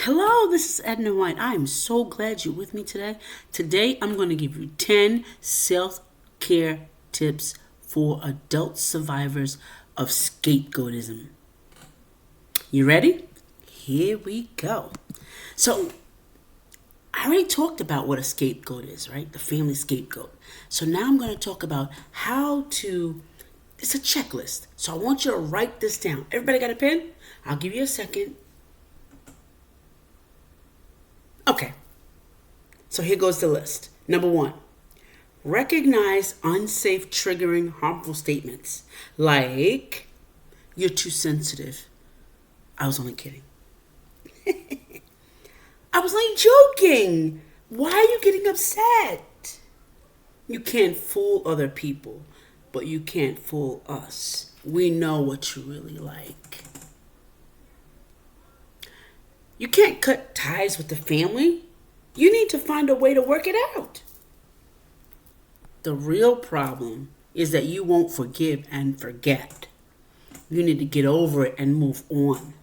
Hello, this is Edna White. I am so glad you're with me today. Today, I'm going to give you 10 self-care tips for adult survivors of scapegoatism. You ready? Here we go. So, I already talked about what a scapegoat is, right? The family scapegoat. So now I'm going to talk about it's a checklist. So I want you to write this down. Everybody got a pen? I'll give you a second. Okay, so here goes the list. Number 1, recognize unsafe, triggering, harmful statements like, you're too sensitive. I was only kidding. I was only joking. Why are you getting upset? You can't fool other people, but you can't fool us. We know what you really like. You can't cut ties with the family. You need to find a way to work it out. The real problem is that you won't forgive and forget. You need to get over it and move on.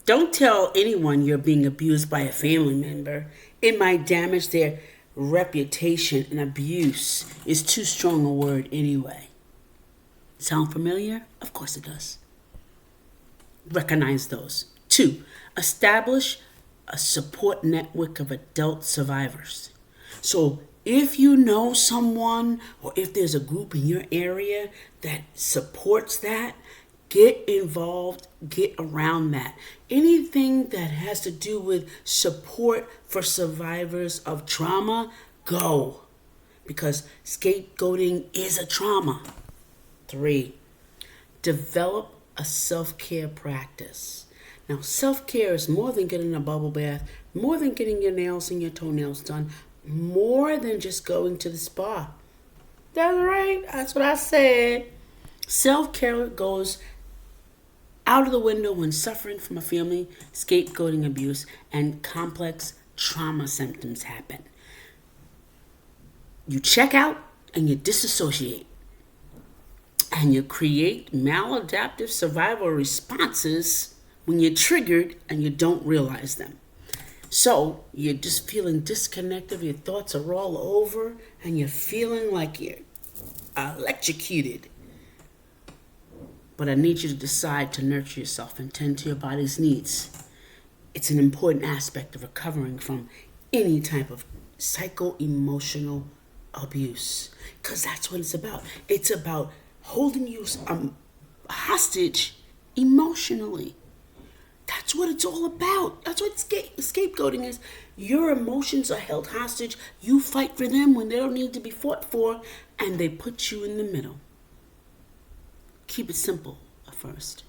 Don't tell anyone you're being abused by a family member. It might damage their reputation, and abuse is too strong a word anyway. Sound familiar? Of course it does. Recognize those. 2, establish a support network of adult survivors. So if you know someone, or if there's a group in your area that supports that, get involved, get around that. Anything that has to do with support for survivors of trauma, go. Because scapegoating is a trauma. 3, develop a self-care practice. Now, self-care is more than getting a bubble bath, more than getting your nails and your toenails done, more than just going to the spa. That's right. That's what I said. Self-care goes out of the window when suffering from a family scapegoating abuse and complex trauma symptoms happen. You check out and you disassociate. And you create maladaptive survival responses when you're triggered and you don't realize them. So you're just feeling disconnected, your thoughts are all over, and you're feeling like you're electrocuted. But I need you to decide to nurture yourself and tend to your body's needs. It's an important aspect of recovering from any type of psycho-emotional abuse. Because that's what it's about. It's about holding you hostage emotionally. That's what it's all about. That's what scapegoating is. Your emotions are held hostage. You fight for them when they don't need to be fought for, and they put you in the middle. Keep it simple at first.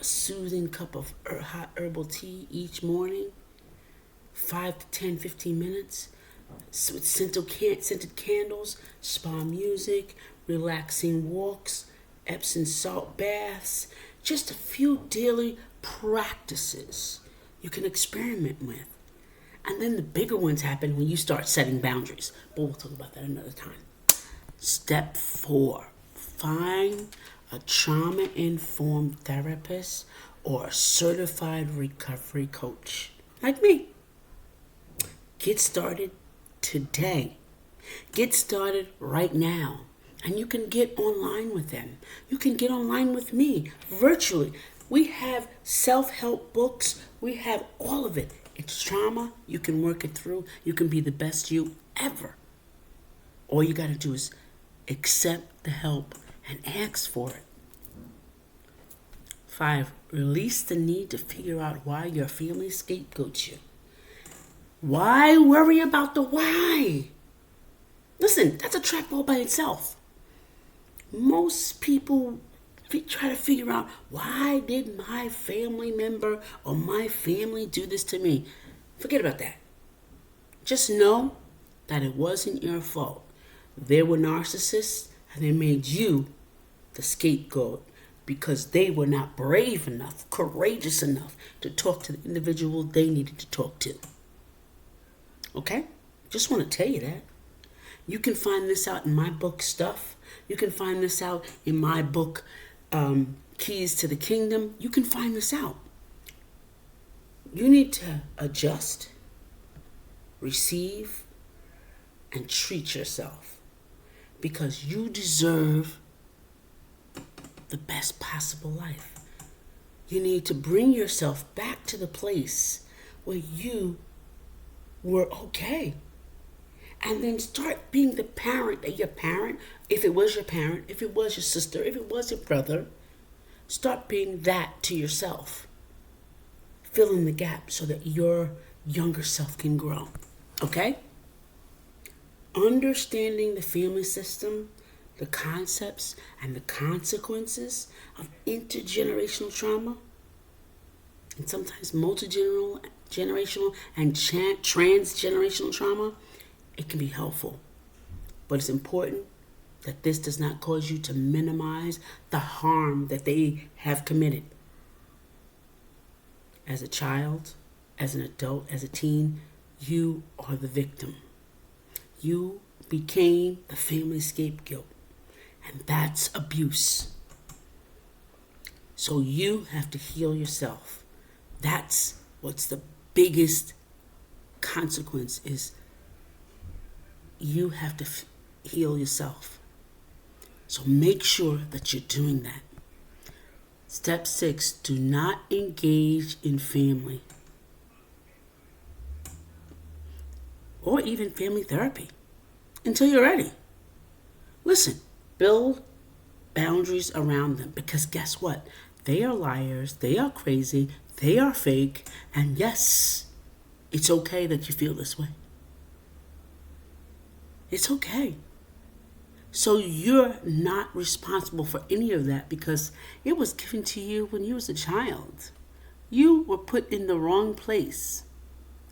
A soothing cup of hot herbal tea each morning, 5 to 10, 15 minutes, with scented candles, spa music, relaxing walks, Epsom salt baths, just a few daily practices you can experiment with. And then the bigger ones happen when you start setting boundaries. But we'll talk about that another time. Step 4, find a trauma-informed therapist or a certified recovery coach like me. Get started today. Get started right now. And you can get online with them. You can get online with me virtually. We have self-help books. We have all of it. It's trauma. You can work it through. You can be the best you ever. All you got to do is accept the help and ask for it. 5, release the need to figure out why your family scapegoats you. Why worry about the why? Listen, that's a trap all by itself. Most people try to figure out, why did my family member or my family do this to me? Forget about that. Just know that it wasn't your fault. They were narcissists and they made you the scapegoat because they were not brave enough, courageous enough to talk to the individual they needed to talk to. Okay? Just want to tell you that. You can find this out in my book, Stuff. You can find this out in my book, Keys to the Kingdom. You can find this out. You need to adjust, receive, and treat yourself because you deserve the best possible life. You need to bring yourself back to the place where you were okay. And then start being the parent that your parent, if it was your parent, if it was your sister, if it was your brother, start being that to yourself. Fill in the gap so that your younger self can grow. Okay? Understanding the family system, the concepts, and the consequences of intergenerational trauma, and sometimes multi-generational and transgenerational trauma, it can be helpful. But it's important that this does not cause you to minimize the harm that they have committed. As a child, as an adult, as a teen, you are the victim. You became the family scapegoat, and that's abuse. So you have to heal yourself. That's what's the biggest consequence is you have to heal yourself. So make sure that you're doing that. Step 6, do not engage in family or even family therapy until you're ready. Listen, build boundaries around them because guess what? They are liars, they are crazy, they are fake, and yes, it's okay that you feel this way. It's okay. So you're not responsible for any of that because it was given to you when you was a child. You were put in the wrong place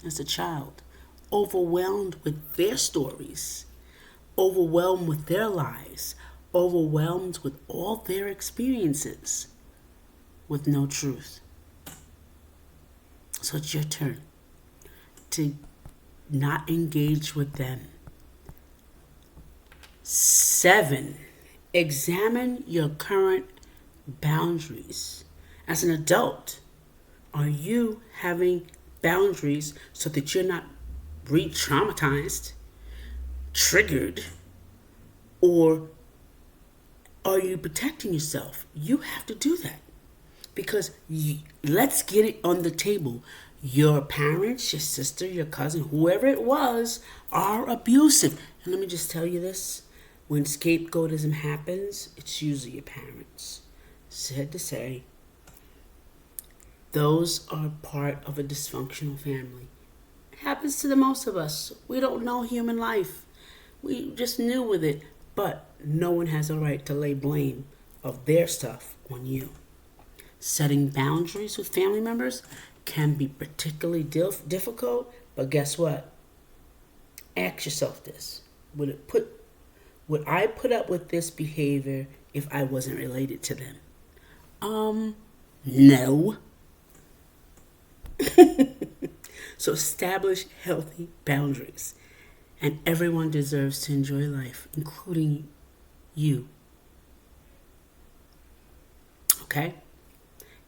as a child, overwhelmed with their stories, overwhelmed with their lies, overwhelmed with all their experiences, with no truth. So it's your turn to not engage with them. 7, examine your current boundaries. As an adult, are you having boundaries so that you're not re-traumatized, triggered, or are you protecting yourself? You have to do that because let's get it on the table. Your parents, your sister, your cousin, whoever it was, are abusive. And let me just tell you this. When scapegoatism happens, it's usually your parents. Sad to say, those are part of a dysfunctional family. It happens to the most of us. We don't know human life. We just new with it. But no one has a right to lay blame of their stuff on you. Setting boundaries with family members can be particularly difficult, but guess what? Ask yourself this. Would I put up with this behavior if I wasn't related to them? No. So establish healthy boundaries. And everyone deserves to enjoy life, including you. Okay?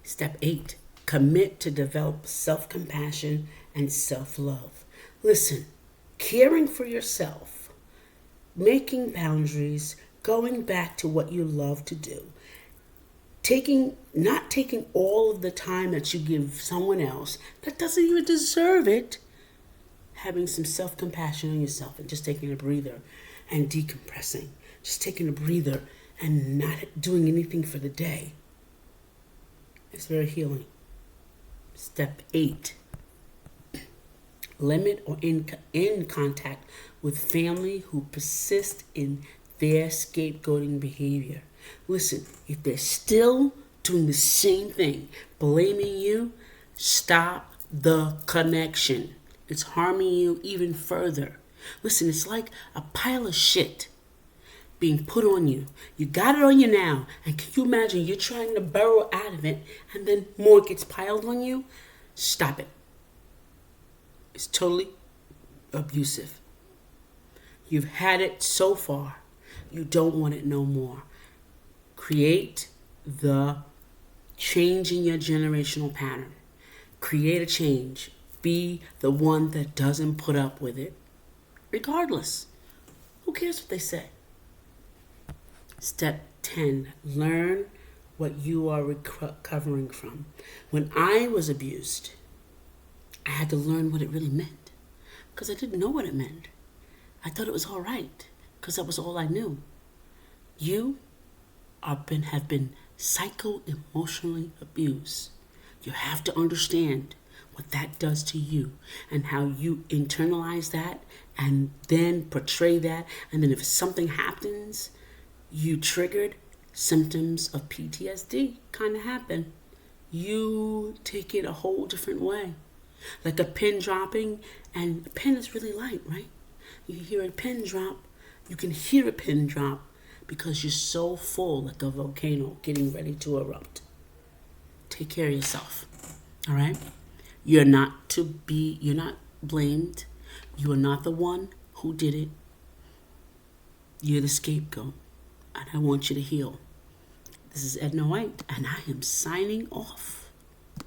Step 8, commit to develop self-compassion and self-love. Listen, caring for yourself, making boundaries, going back to what you love to do, not taking all of the time that you give someone else that doesn't even deserve it, having some self-compassion on yourself and just taking a breather and decompressing, just taking a breather and not doing anything for the day. It's very healing. Step 8, limit or end contact with family who persist in their scapegoating behavior. Listen, if they're still doing the same thing, blaming you, stop the connection. It's harming you even further. Listen, it's like a pile of shit being put on you. You got it on you now, and can you imagine you're trying to burrow out of it, and then more gets piled on you? Stop it. It's totally abusive. You've had it so far. You don't want it no more. Create the change in your generational pattern. Create a change. Be the one that doesn't put up with it, regardless. Who cares what they say? Step 10, learn what you are recovering from. When I was abused, I had to learn what it really meant because I didn't know what it meant. I thought it was all right because that was all I knew. You have been psycho-emotionally abused. You have to understand what that does to you and how you internalize that and then portray that. And then if something happens, you triggered, symptoms of PTSD kind of happen. You take it a whole different way. Like a pin dropping, and a pin is really light, right? You hear a pin drop, you can hear a pin drop because you're so full, like a volcano getting ready to erupt. Take care of yourself, all right? You're not blamed. You are not the one who did it. You're the scapegoat, and I want you to heal. This is Edna White, and I am signing off.